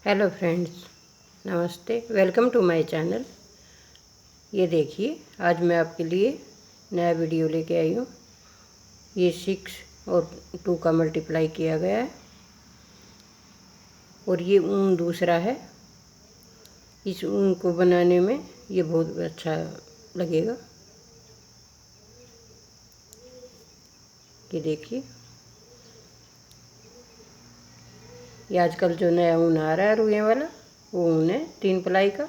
Hello friends, नमस्ते। Welcome to my channel. ये देखिए, आज मैं आपके लिए नया वीडियो लेके आई हूँ। ये 6 और 2 का मल्टीप्लाई किया गया है और ये ऊन दूसरा है। इस ऊन को बनाने में ये बहुत अच्छा लगेगा। ये देखिए, ये आजकल जो नया ऊन आ रहा है रुइयां वाला, वो ऊन है 3 प्लाई का।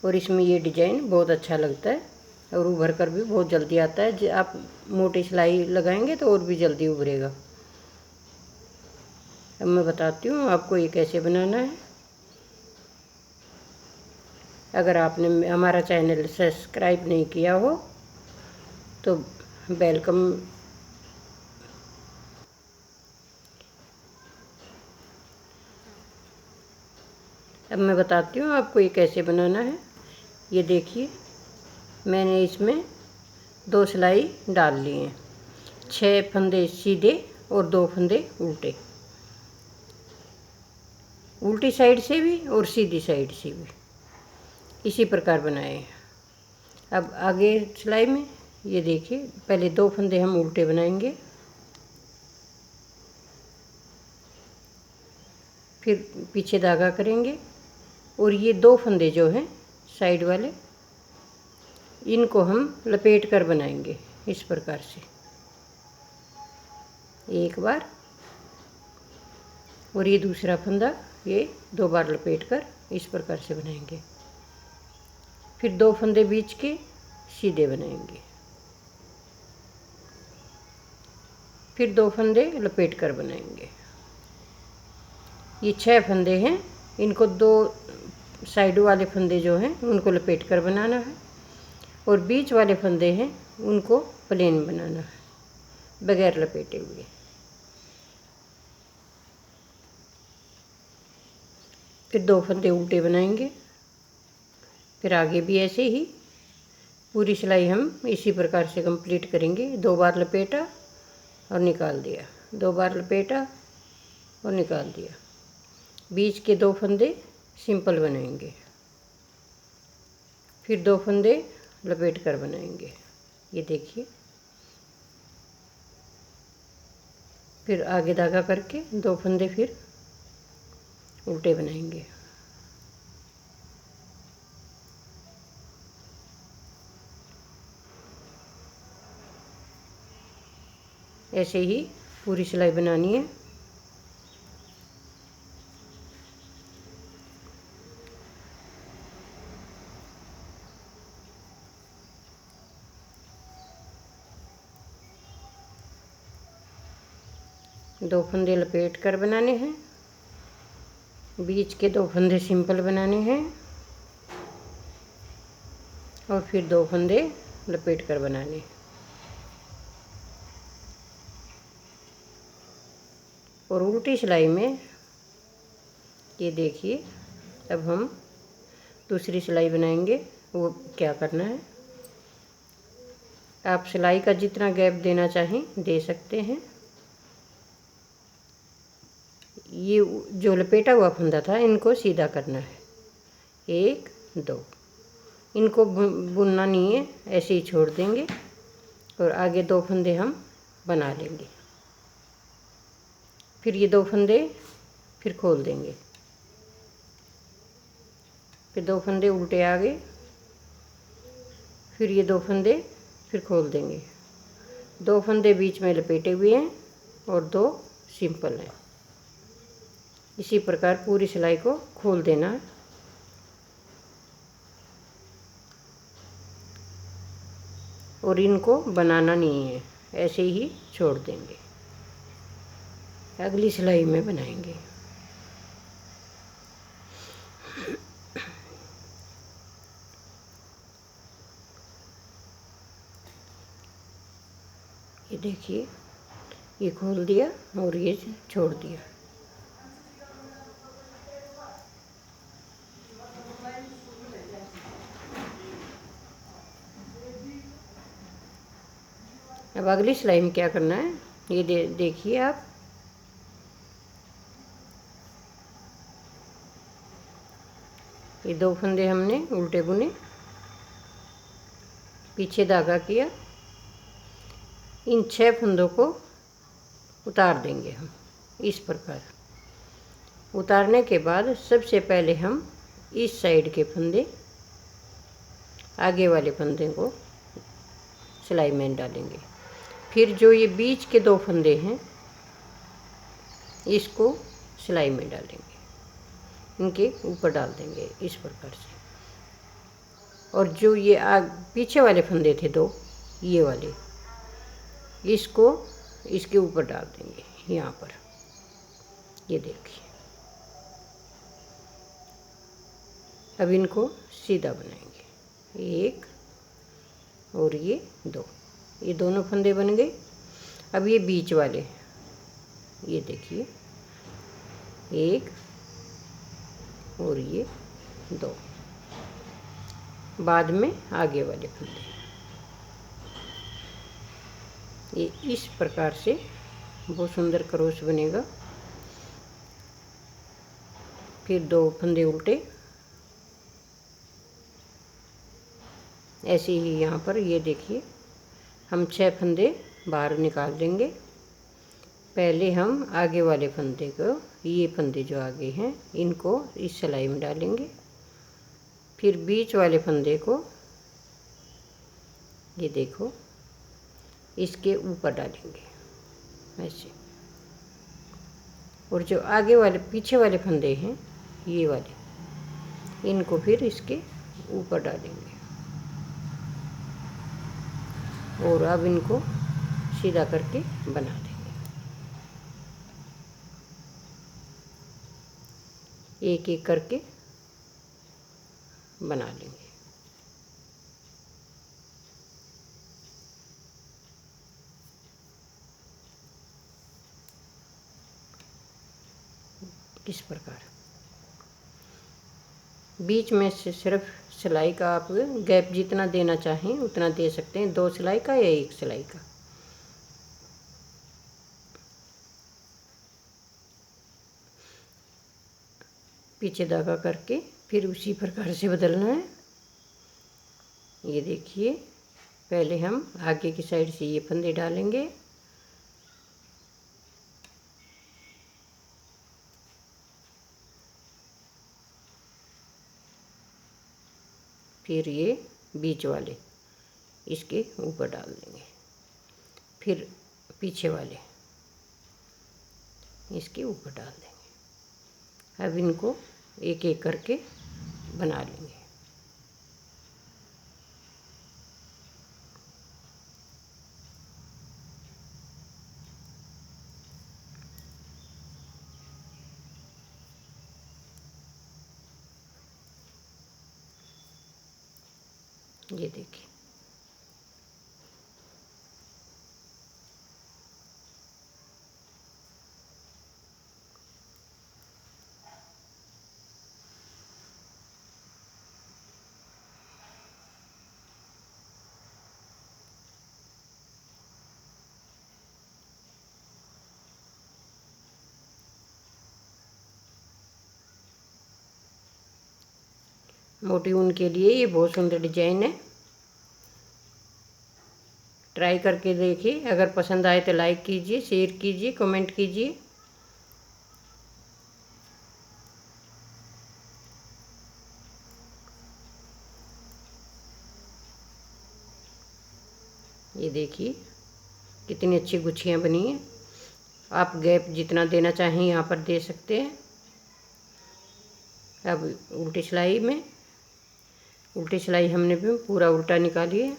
और इसमें ये डिजाइन बहुत अच्छा लगता है और उभर कर भी बहुत जल्दी आता है। आप मोटी सिलाई लगाएंगे तो और भी जल्दी उभरेगा। अब मैं बताती हूँ आपको ये कैसे बनाना है। अगर आपने हमारा चैनल सब्सक्राइब नहीं किया हो तो वेलकम। अब मैं बताती हूँ आपको ये कैसे बनाना है। ये देखिए, मैंने इसमें 2 सिलाई डाल ली हैं। 6 फंदे सीधे और 2 फंदे उल्टे, उल्टी साइड से भी और सीधी साइड से भी इसी प्रकार बनाए हैं। अब आगे सिलाई में ये देखिए, पहले 2 फंदे हम उल्टे बनाएंगे, फिर पीछे धागा करेंगे और ये 2 फंदे जो हैं साइड वाले, इनको हम लपेट कर बनाएंगे इस प्रकार से एक बार, और ये दूसरा फंदा ये 2 बार लपेट कर इस प्रकार से बनाएंगे। फिर 2 फंदे बीच के सीधे बनाएंगे, फिर 2 फंदे लपेट कर बनाएंगे। ये 6 फंदे हैं, इनको 2 साइड वाले फंदे जो हैं उनको लपेट कर बनाना है और बीच वाले फंदे हैं उनको प्लेन बनाना है बगैर लपेटे हुए। फिर 2 फंदे उल्टे बनाएंगे। फिर आगे भी ऐसे ही पूरी सिलाई हम इसी प्रकार से कंप्लीट करेंगे। 2 बार लपेटा और निकाल दिया, 2 बार लपेटा और निकाल दिया। बीच के 2 फंदे सिंपल बनाएंगे, फिर 2 फंदे लपेट कर बनाएंगे। ये देखिए, फिर आगे धागा करके 2 फंदे फिर उल्टे बनाएंगे। ऐसे ही पूरी सिलाई बनानी है। दो फंदे लपेट कर बनाने हैं, बीच के 2 फंदे सिंपल बनाने हैं और फिर 2 फंदे लपेट कर बनाने हैं। और उल्टी सिलाई में ये देखिए, अब हम दूसरी सिलाई बनाएंगे। वो क्या करना है, आप सिलाई का जितना गैप देना चाहें दे सकते हैं। ये जो लपेटा हुआ फंदा था इनको सीधा करना है, 1 2, इनको बुनना नहीं है, ऐसे ही छोड़ देंगे और आगे 2 फंदे हम बना लेंगे। फिर ये 2 फंदे फिर खोल देंगे, फिर 2 फंदे उल्टे आगे, फिर ये 2 फंदे फिर खोल देंगे। 2 फंदे बीच में लपेटे हुए हैं और 2 सिंपल हैं। इसी प्रकार पूरी सिलाई को खोल देना है। और इनको बनाना नहीं है, ऐसे ही छोड़ देंगे, अगली सिलाई में बनाएंगे। ये देखिए, ये खोल दिया और ये छोड़ दिया। अब अगली सिलाई में क्या करना है, ये देखिए आप, ये 2 फंदे हमने उल्टे बुने, पीछे धागा किया, इन 6 फंदों को उतार देंगे हम इस प्रकार। उतारने के बाद सबसे पहले हम इस साइड के फंदे, आगे वाले फंदे को सिलाई में डालेंगे। फिर जो ये बीच के 2 फंदे हैं इसको सिलाई में डालेंगे, इनके ऊपर डाल देंगे इस प्रकार से। और जो ये पीछे वाले फंदे थे 2, ये वाले, इसको इसके ऊपर डाल देंगे यहाँ पर। ये देखिए, अब इनको सीधा बनाएंगे, 1 और ये 2, ये दोनों फंदे बन गए। अब ये बीच वाले, ये देखिए, 1 और ये 2, बाद में आगे वाले फंदे। ये इस प्रकार से बहुत सुंदर क्रोश बनेगा। फिर 2 फंदे उल्टे, ऐसे ही यहाँ पर ये देखिए, हम 6 फंदे बाहर निकाल देंगे। पहले हम आगे वाले फंदे को, ये फंदे जो आगे हैं इनको इस सिलाई में डालेंगे। फिर बीच वाले फंदे को, ये देखो, इसके ऊपर डालेंगे ऐसे। और जो आगे वाले पीछे वाले फंदे हैं ये वाले, इनको फिर इसके ऊपर डालेंगे। और अब इनको सीधा करके बना देंगे, एक एक करके बना लेंगे। इस प्रकार बीच में से सिर्फ सिलाई का आप गैप जितना देना चाहें उतना दे सकते हैं, 2 सिलाई का या 1 सिलाई का। पीछे धागा करके फिर उसी प्रकार से बदलना है। ये देखिए, पहले हम आगे की साइड से ये फंदे डालेंगे, फिर ये बीच वाले इसके ऊपर डाल देंगे, फिर पीछे वाले इसके ऊपर डाल देंगे। अब इनको एक एक करके बना लेंगे। ये देखिए, मोटी ऊन के लिए ये बहुत सुंदर डिजाइन है। ट्राई करके देखिए, अगर पसंद आए तो लाइक कीजिए, शेयर कीजिए, कमेंट कीजिए। ये देखिए कितनी अच्छी गुच्छियाँ बनी हैं। आप गैप जितना देना चाहें यहाँ पर दे सकते हैं। अब उल्टी सिलाई में, उल्टी सिलाई हमने भी पूरा उल्टा निकाली है।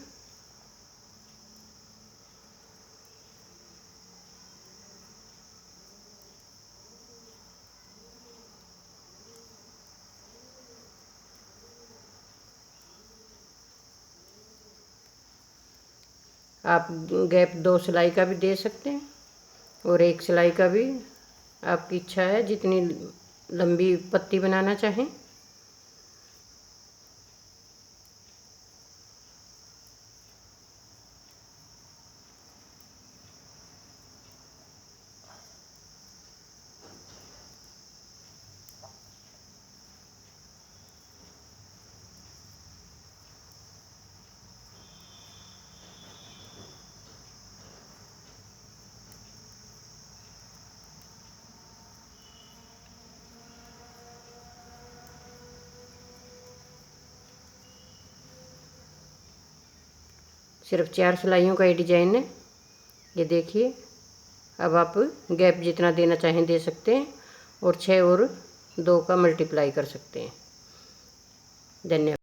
आप गैप 2 सिलाई का भी दे सकते हैं और 1 सिलाई का भी, आपकी इच्छा है जितनी लंबी पत्ती बनाना चाहें। सिर्फ 4 सिलाइयों का ये डिजाइन है। ये देखिए, अब आप गैप जितना देना चाहें दे सकते हैं और 6 और 2 का मल्टीप्लाई कर सकते हैं। धन्यवाद।